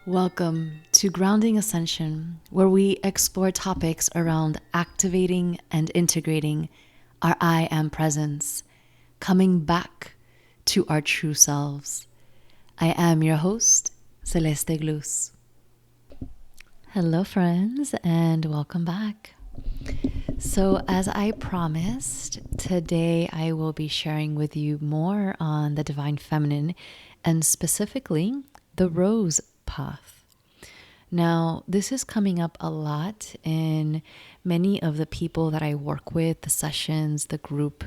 Welcome to Grounding Ascension, where we explore topics around activating and integrating our I am presence, coming back to our true selves. I am your host, Celeste Glus. Hello, friends, and welcome back. So, as I promised, today I will be sharing with you more on the Divine Feminine and specifically the Rose Path. Now, this is coming up a lot in many of the people that I work with, the sessions, the group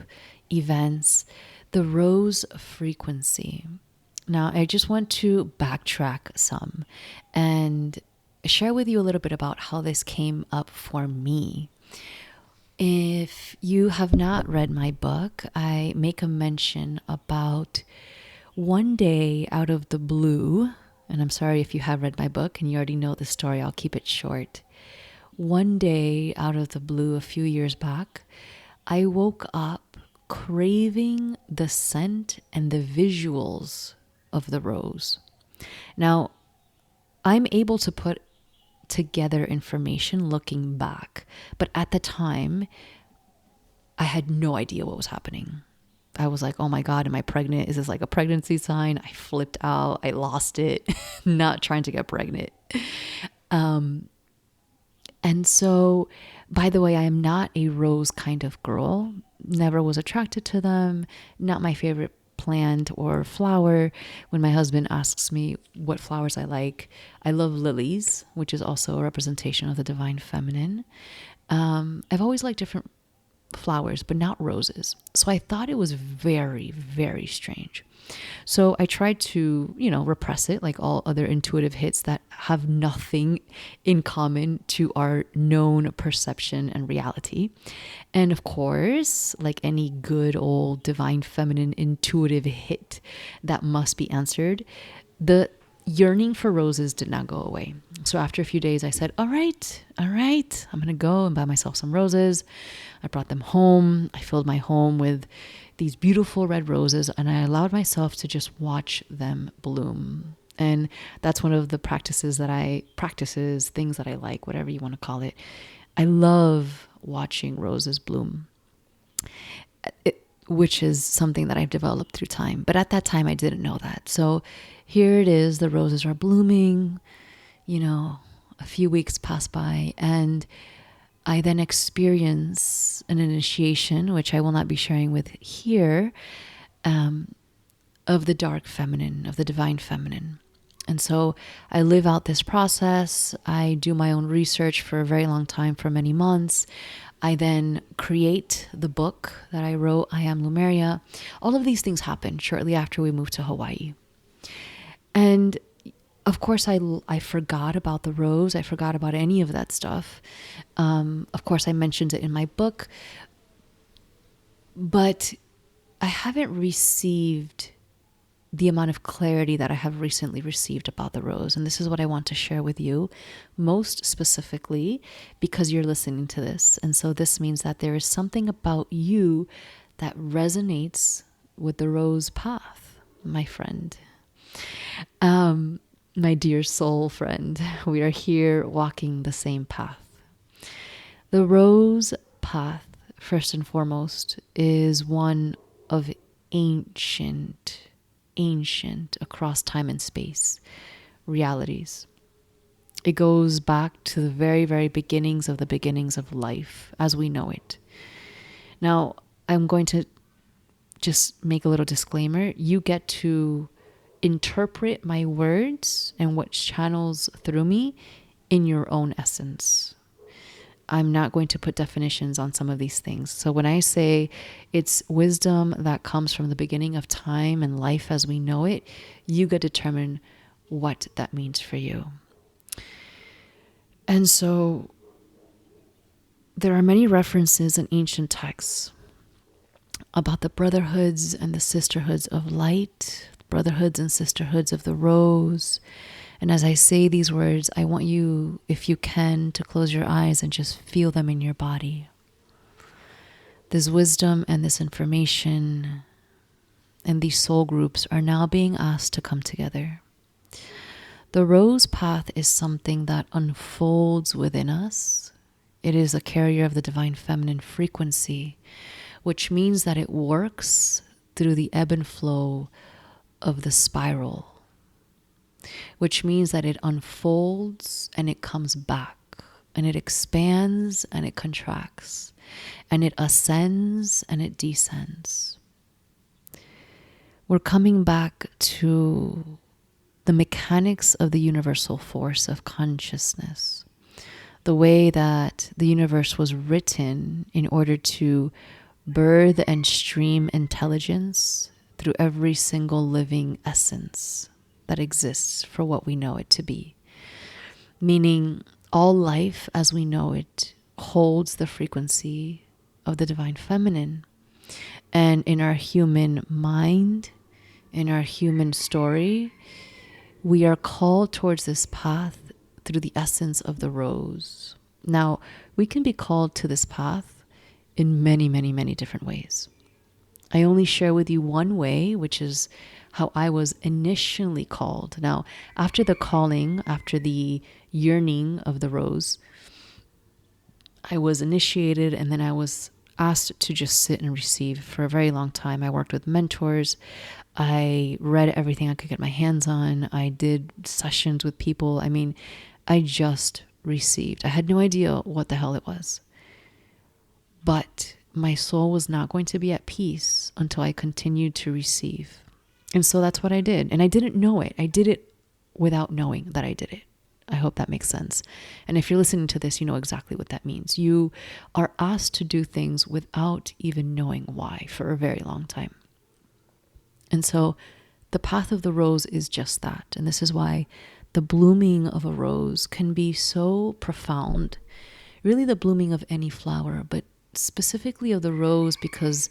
events, the rose frequency. Now, I just want to backtrack some and share with you a little bit about how this came up for me. If you have not read my book, I make a mention about one day out of the blue, and I'm sorry if you have read my book and you already know the story, I'll keep it short. One day out of the blue, a few years back, I woke up craving the scent and the visuals of the rose. Now, I'm able to put together information looking back, but at the time, I had no idea what was happening. I was like, oh my God, am I pregnant? Is this like a pregnancy sign? I flipped out. I lost it. Not trying to get pregnant. And so, by the way, I am not a rose kind of girl. Never was attracted to them. Not my favorite plant or flower. When my husband asks me what flowers I like, I love lilies, which is also a representation of the Divine Feminine. I've always liked different flowers, but not roses. So I thought it was very, very strange. So I tried to, repress it like all other intuitive hits that have nothing in common to our known perception and reality. And of course, like any good old Divine Feminine intuitive hit that must be answered, the yearning for roses did not go away. So after a few days, I said, all right, I'm going to go and buy myself some roses. I brought them home. I filled my home with these beautiful red roses, and I allowed myself to just watch them bloom. And that's one of the things that I like, whatever you want to call it. I love watching roses bloom, which is something that I've developed through time. But at that time, I didn't know that. So here it is, the roses are blooming, a few weeks pass by, and I then experience an initiation, which I will not be sharing with here, of the dark feminine, of the Divine Feminine. And so I live out this process. I do my own research for a very long time, for many months. I then create the book that I wrote, I Am Lemuria. All of these things happened shortly after we moved to Hawaii. And of course, I forgot about the rose. I forgot about any of that stuff. Of course, I mentioned it in my book. But I haven't received the amount of clarity that I have recently received about the rose. And this is what I want to share with you, most specifically because you're listening to this. And so this means that there is something about you that resonates with the rose path, my friend. My dear soul friend, we are here walking the same path. The rose path, first and foremost, is one of ancient across time and space realities. It goes back to the very, very beginnings of life as we know it. Now, I'm going to just make a little disclaimer. You get to interpret my words and what channels through me in your own essence. I'm not going to put definitions on some of these things. So when I say it's wisdom that comes from the beginning of time and life as we know it, you get to determine what that means for you. And so there are many references in ancient texts about the brotherhoods and the sisterhoods of light, brotherhoods and sisterhoods of the rose. And as I say these words, I want you, if you can, to close your eyes and just feel them in your body. This wisdom and this information and these soul groups are now being asked to come together. The rose path is something that unfolds within us. It is a carrier of the divine feminine frequency, which means that it works through the ebb and flow of the spiral, which means that it unfolds and it comes back, and it expands and it contracts, and it ascends and it descends. We're coming back to the mechanics of the universal force of consciousness, the way that the universe was written in order to birth and stream intelligence through every single living essence that exists for what we know it to be. Meaning, all life as we know it holds the frequency of the divine feminine. And in our human mind, in our human story, we are called towards this path through the essence of the rose. Now, we can be called to this path in many, many, many different ways. I only share with you one way, which is how I was initially called. Now, after the calling, after the yearning of the rose, I was initiated, and then I was asked to just sit and receive for a very long time. I worked with mentors. I read everything I could get my hands on. I did sessions with people. I mean, I just received. I had no idea what the hell it was. But my soul was not going to be at peace until I continued to receive. And so that's what I did. And I didn't know it. I did it without knowing that I did it. I hope that makes sense. And if you're listening to this, you know exactly what that means. You are asked to do things without even knowing why for a very long time. And so the path of the rose is just that. And this is why the blooming of a rose can be so profound. Really the blooming of any flower, but specifically of the rose because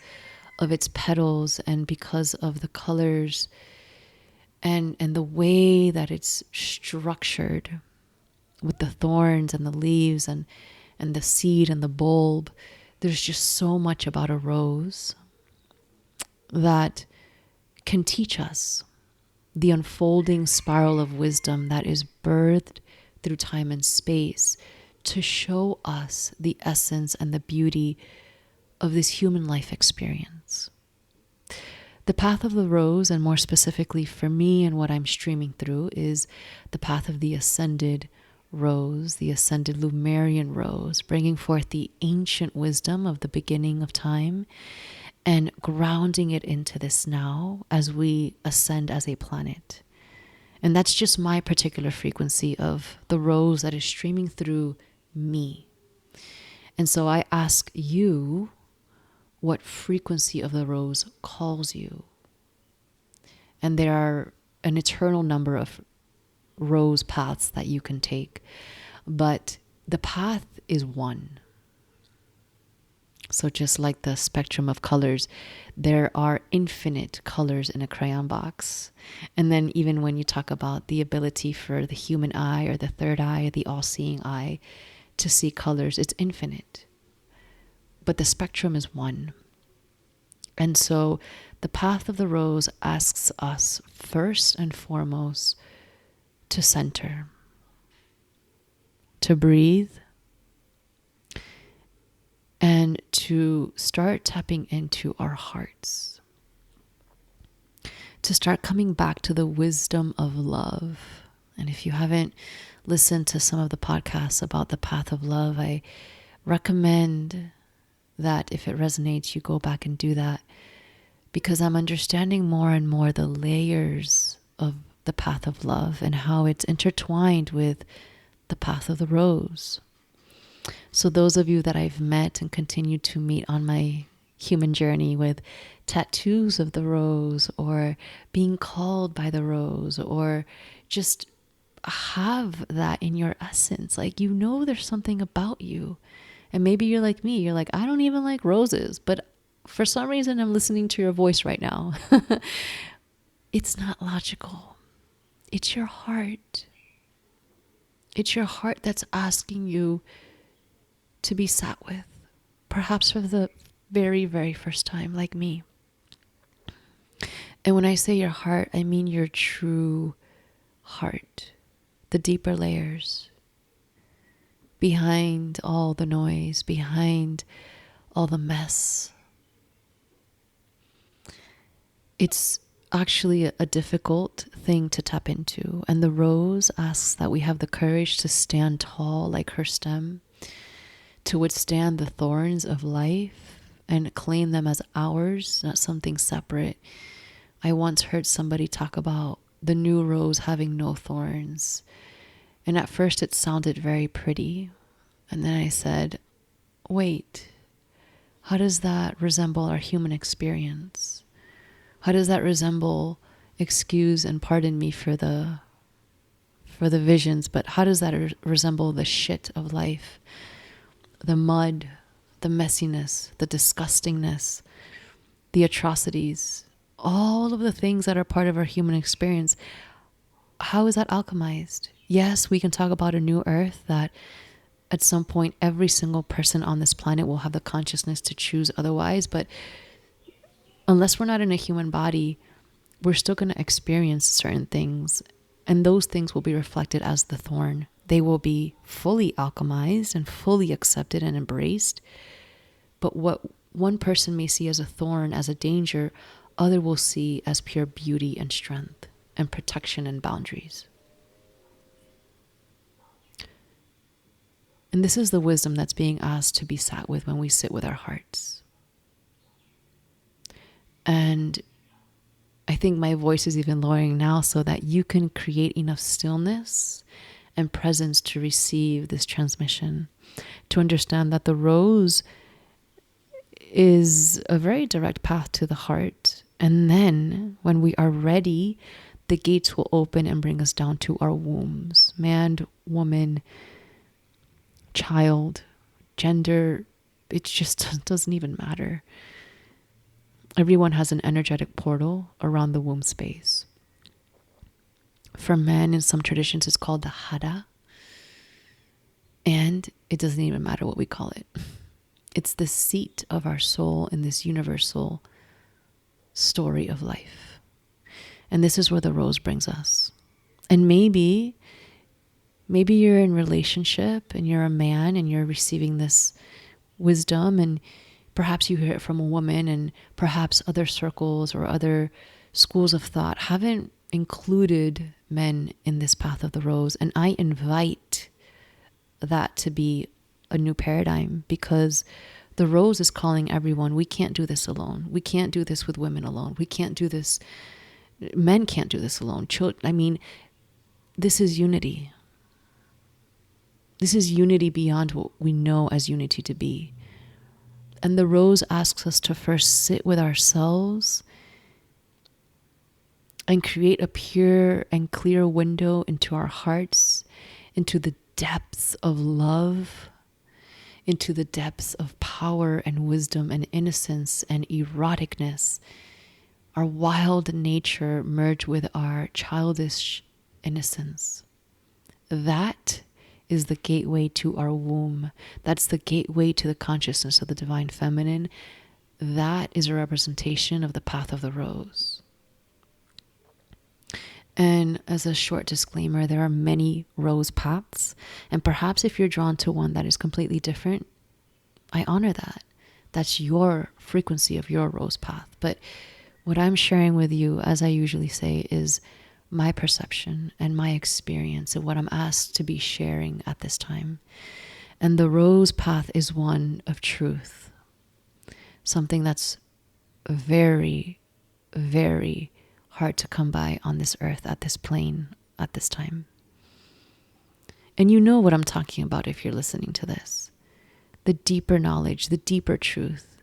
of its petals and because of the colors and the way that it's structured with the thorns and the leaves and the seed and the bulb. There's just so much about a rose that can teach us the unfolding spiral of wisdom that is birthed through time and space to show us the essence and the beauty of this human life experience. The path of the rose, and more specifically for me and what I'm streaming through, is the path of the ascended rose, the ascended Lemurian rose, bringing forth the ancient wisdom of the beginning of time and grounding it into this now as we ascend as a planet. And that's just my particular frequency of the rose that is streaming through me. And so I ask you what frequency of the rose calls you. And there are an eternal number of rose paths that you can take, but the path is one. So just like the spectrum of colors, there are infinite colors in a crayon box. And then even when you talk about the ability for the human eye or the third eye, the all-seeing eye, to see colors, it's infinite. But the spectrum is one. And so the path of the rose asks us first and foremost to center, to breathe, and to start tapping into our hearts, to start coming back to the wisdom of love. And if you haven't listened to some of the podcasts about the path of love, I recommend that if it resonates, you go back and do that, because I'm understanding more and more the layers of the path of love and how it's intertwined with the path of the rose. So those of you that I've met and continue to meet on my human journey with tattoos of the rose, or being called by the rose, or just have that in your essence, like, you know, there's something about you. And maybe you're like me, you're like, I don't even like roses, but for some reason I'm listening to your voice right now. It's not logical. It's your heart. It's your heart that's asking you to be sat with, perhaps for the very, very first time, like me. And when I say your heart, I mean your true heart, the deeper layers, behind all the noise, behind all the mess. It's actually a difficult thing to tap into. And the rose asks that we have the courage to stand tall like her stem, to withstand the thorns of life and claim them as ours, not something separate. I once heard somebody talk about the new rose having no thorns. And at first it sounded very pretty. And then I said, wait, how does that resemble our human experience? How does that resemble, excuse and pardon me for the visions, but how does that resemble the shit of life? The mud, the messiness, the disgustingness, the atrocities, all of the things that are part of our human experience. How is that alchemized? Yes, we can talk about a new earth that at some point every single person on this planet will have the consciousness to choose otherwise, but unless we're not in a human body, we're still going to experience certain things, and those things will be reflected as the thorn. They will be fully alchemized and fully accepted and embraced. But what one person may see as a thorn, as a danger, other will see as pure beauty and strength and protection and boundaries. And this is the wisdom that's being asked to be sat with when we sit with our hearts. And I think my voice is even lowering now so that you can create enough stillness and presence to receive this transmission, to understand that the rose is a very direct path to the heart. And then when we are ready, the gates will open and bring us down to our wombs. Man, woman, child, gender, it just doesn't even matter. Everyone has an energetic portal around the womb space. For men, in some traditions, it's called the hara. And it doesn't even matter what we call it. It's the seat of our soul in this universal story of life. And this is where the rose brings us. And maybe you're in relationship and you're a man and you're receiving this wisdom, and perhaps you hear it from a woman, and perhaps other circles or other schools of thought haven't included men in this path of the rose. And I invite that to be a new paradigm, because the rose is calling everyone. We can't do this alone. We can't do this with women alone. We can't do this. Men can't do this alone. This is unity. This is unity beyond what we know as unity to be. And the rose asks us to first sit with ourselves and create a pure and clear window into our hearts, into the depths of love, into the depths of power and wisdom and innocence and eroticness. Our wild nature merged with our childish innocence. That is the gateway to our womb. That's the gateway to the consciousness of the divine feminine. That is a representation of the path of the rose. And as a short disclaimer, there are many rose paths. And perhaps if you're drawn to one that is completely different, I honor that. That's your frequency of your rose path. But what I'm sharing with you, as I usually say, is my perception and my experience of what I'm asked to be sharing at this time. And the rose path is one of truth. Something that's very, very hard to come by on this earth, at this plane, at this time. And you know what I'm talking about if you're listening to this. The deeper knowledge, the deeper truth,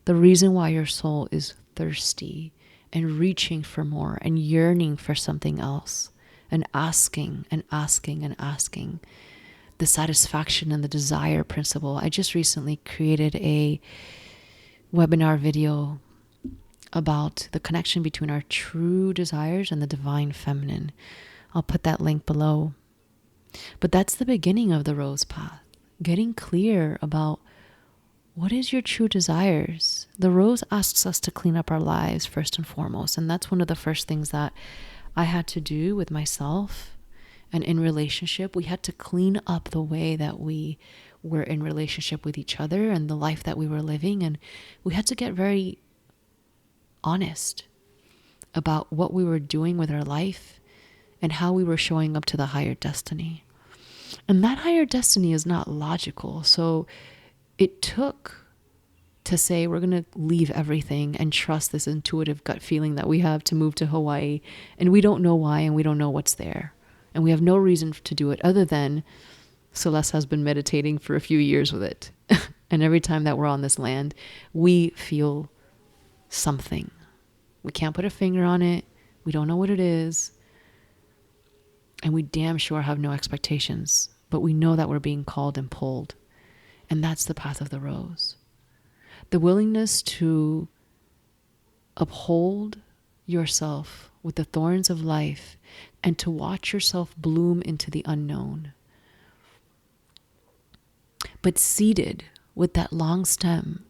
the reason why your soul is thirsty and reaching for more and yearning for something else and asking and asking and asking. The satisfaction and the desire principle. I just recently created a webinar video about the connection between our true desires and the divine feminine. I'll put that link below. But that's the beginning of the rose path. Getting clear about what is your true desires. The rose asks us to clean up our lives first and foremost. And that's one of the first things that I had to do with myself And in relationship, we had to clean up the way that we were in relationship with each other and the life that we were living. And we had to get very honest about what we were doing with our life and how we were showing up to the higher destiny. And that higher destiny is not logical. So it took to say we're going to leave everything and trust this intuitive gut feeling that we have to move to Hawaii. And we don't know why, and we don't know what's there. And we have no reason to do it other than Celeste has been meditating for a few years with it. And every time that we're on this land, we feel something. We can't put a finger on it. We don't know what it is. And we damn sure have no expectations. But we know that we're being called and pulled. And that's the path of the rose. The willingness to uphold yourself with the thorns of life and to watch yourself bloom into the unknown. But seated with that long stem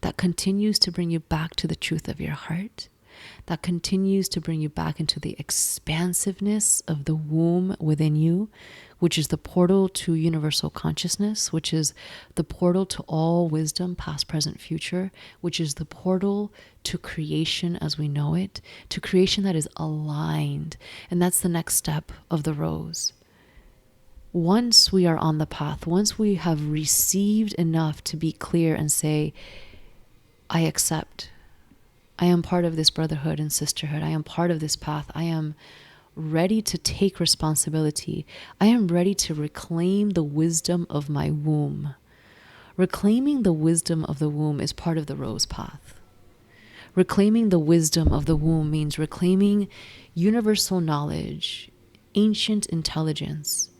that continues to bring you back to the truth of your heart, that continues to bring you back into the expansiveness of the womb within you, which is the portal to universal consciousness, which is the portal to all wisdom, past, present, future, which is the portal to creation as we know it, to creation that is aligned. And that's the next step of the rose. Once we are on the path, once we have received enough to be clear and say, I accept, I am part of this brotherhood and sisterhood. I am part of this path. I am ready to take responsibility. I am ready to reclaim the wisdom of my womb. Reclaiming the wisdom of the womb is part of the rose path. Reclaiming the wisdom of the womb means reclaiming universal knowledge, ancient intelligence,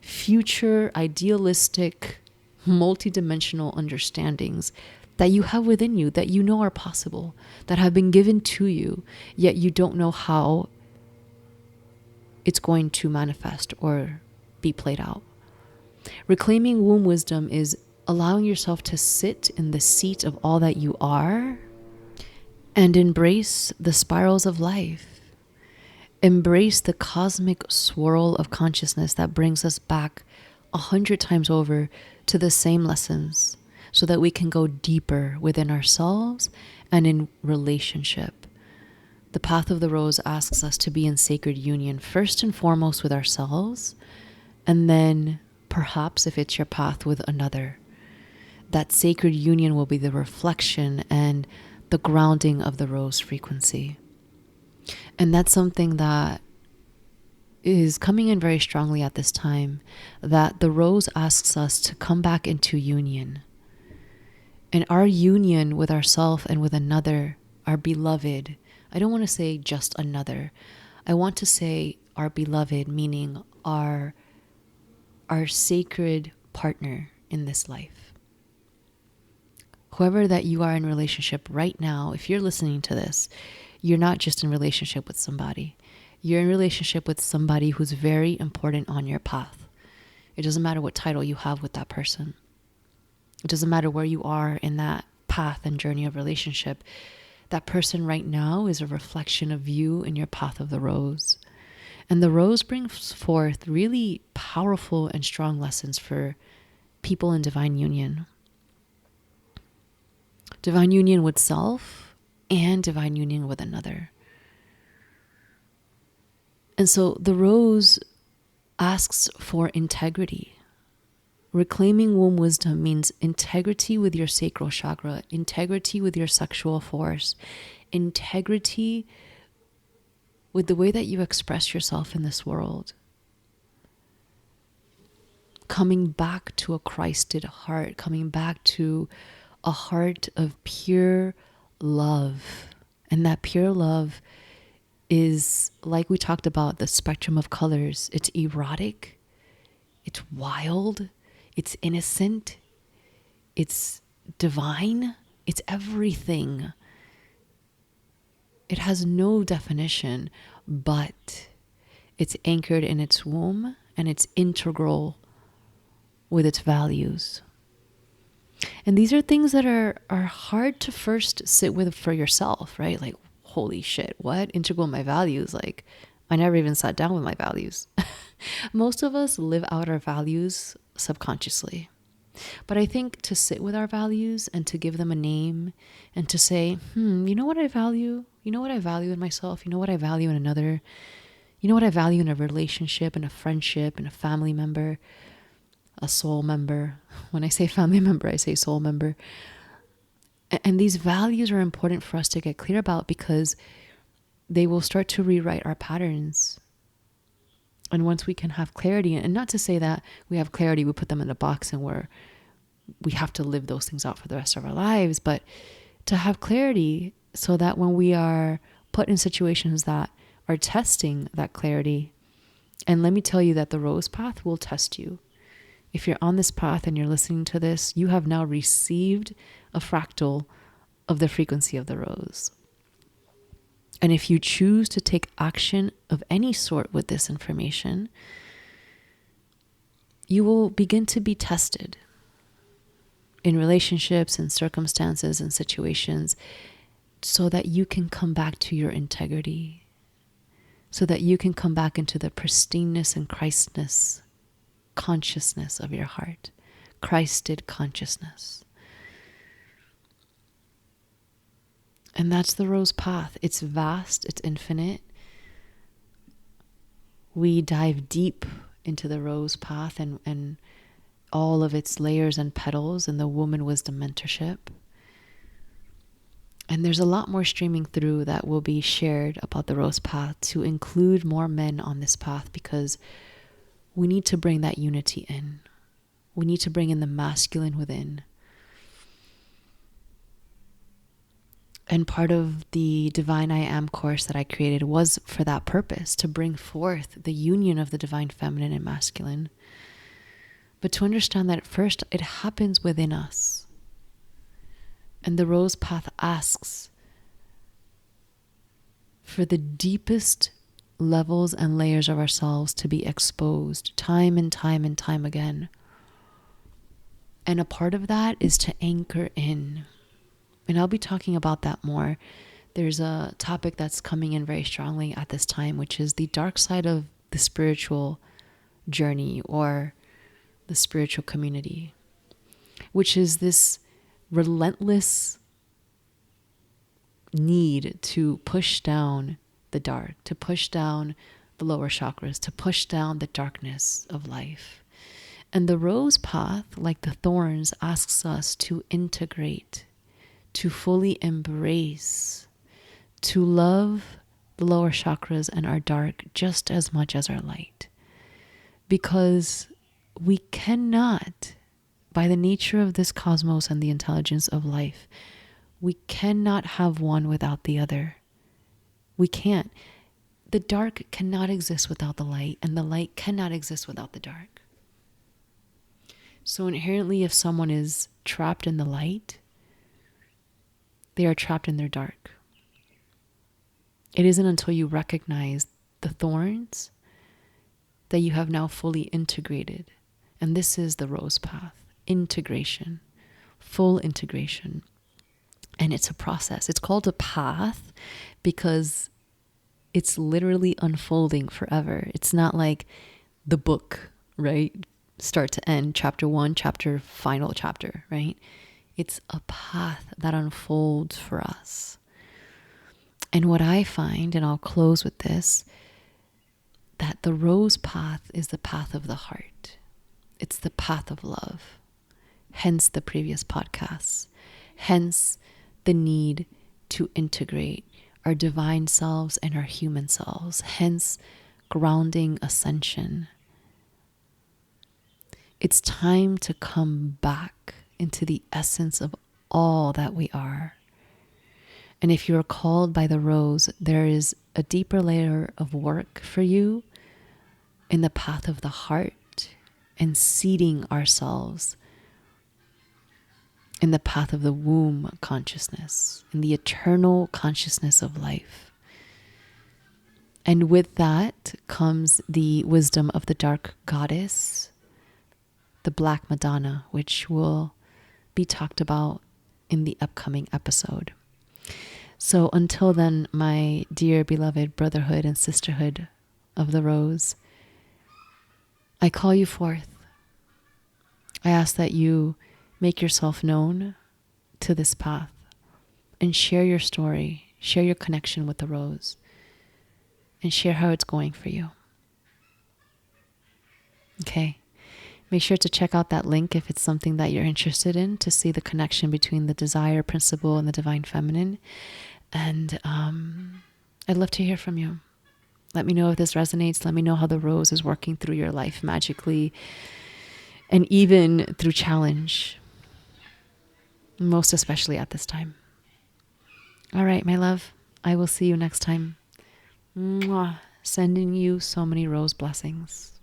future idealistic, multidimensional understandings that you have within you, that you know are possible, that have been given to you, yet you don't know how it's going to manifest or be played out. Reclaiming womb wisdom is allowing yourself to sit in the seat of all that you are and embrace the spirals of life. Embrace the cosmic swirl of consciousness that brings us back 100 times over to the same lessons, so that we can go deeper within ourselves and in relationship. The path of the rose asks us to be in sacred union, first and foremost with ourselves, and then perhaps if it's your path with another. That sacred union will be the reflection and the grounding of the rose frequency. And that's something that is coming in very strongly at this time, that the rose asks us to come back into union. And our union with ourself and with another, our beloved, I don't want to say just another. I want to say our beloved, meaning our sacred partner in this life. Whoever that you are in relationship right now, if you're listening to this, you're not just in relationship with somebody. You're in relationship with somebody who's very important on your path. It doesn't matter what title you have with that person. It doesn't matter where you are in that path and journey of relationship. That person right now is a reflection of you in your path of the rose. And the rose brings forth really powerful and strong lessons for people in divine union. Divine union with self and divine union with another. And so the rose asks for integrity. Reclaiming womb wisdom means integrity with your sacral chakra, integrity with your sexual force, integrity with the way that you express yourself in this world. Coming back to a Christed heart, coming back to a heart of pure love. And that pure love is, like we talked about, the spectrum of colors. It's erotic, it's wild, it's innocent, it's divine, it's everything. It has no definition, but it's anchored in its womb and it's integral with its values. And these are things that are hard to first sit with for yourself, right? Like, holy shit, what? Integral my values? Like, I never even sat down with my values. Most of us live out our values subconsciously. But I think to sit with our values and to give them a name and to say, you know what I value? You know what I value in myself? You know what I value in another? You know what I value in a relationship, in a friendship, in a family member, a soul member? When I say family member, I say soul member. And these values are important for us to get clear about because they will start to rewrite our patterns. And once we can have clarity, and not to say that we have clarity, we put them in a box and we have to live those things out for the rest of our lives, but to have clarity so that when we are put in situations that are testing that clarity, and let me tell you that the rose path will test you. If you're on this path and you're listening to this, you have now received a fractal of the frequency of the rose. And if you choose to take action of any sort with this information, you will begin to be tested in relationships and circumstances and situations so that you can come back to your integrity, so that you can come back into the pristineness and Christness, consciousness of your heart, Christed consciousness. And that's the rose path. It's vast, it's infinite. We dive deep into the rose path and all of its layers and petals in the Woman Wisdom Mentorship. And there's a lot more streaming through that will be shared about the rose path to include more men on this path, because we need to bring that unity in. We need to bring in the masculine within. And part of the Divine I Am course that I created was for that purpose, to bring forth the union of the divine feminine and masculine. But to understand that first it happens within us. And the rose path asks for the deepest levels and layers of ourselves to be exposed time and time and time again. And a part of that is to anchor in. And I'll be talking about that more. There's a topic that's coming in very strongly at this time, which is the dark side of the spiritual journey or the spiritual community, which is this relentless need to push down the dark, to push down the lower chakras, to push down the darkness of life. And the rose path, like the thorns, asks us to integrate, to fully embrace, to love the lower chakras and our dark just as much as our light. Because we cannot, by the nature of this cosmos and the intelligence of life, we cannot have one without the other. We can't. The dark cannot exist without the light, and the light cannot exist without the dark. So inherently, if someone is trapped in the light, they are trapped in their dark. It isn't until you recognize the thorns that you have now fully integrated. And this is the rose path, integration, full integration. And it's a process. It's called a path because it's literally unfolding forever. It's not like the book, right? Start to end, chapter 1, chapter, final chapter, right? It's a path that unfolds for us. And what I find, and I'll close with this, that the rose path is the path of the heart. It's the path of love. Hence the previous podcasts. Hence the need to integrate our divine selves and our human selves. Hence grounding ascension. It's time to come back into the essence of all that we are. And if you're called by the rose, there is a deeper layer of work for you in the path of the heart and seeding ourselves in the path of the womb consciousness, in the eternal consciousness of life. And with that comes the wisdom of the dark goddess, the Black Madonna, which will be talked about in the upcoming episode. So until then, my dear beloved brotherhood and sisterhood of the rose, I call you forth. I ask that you make yourself known to this path and share your story, share your connection with the rose, and share how it's going for you. Okay. Make sure to check out that link if it's something that you're interested in, to see the connection between the desire principle and the divine feminine. And I'd love to hear from you. Let me know if this resonates. Let me know how the rose is working through your life magically and even through challenge, most especially at this time. All right, my love, I will see you next time. Mwah. Sending you so many rose blessings.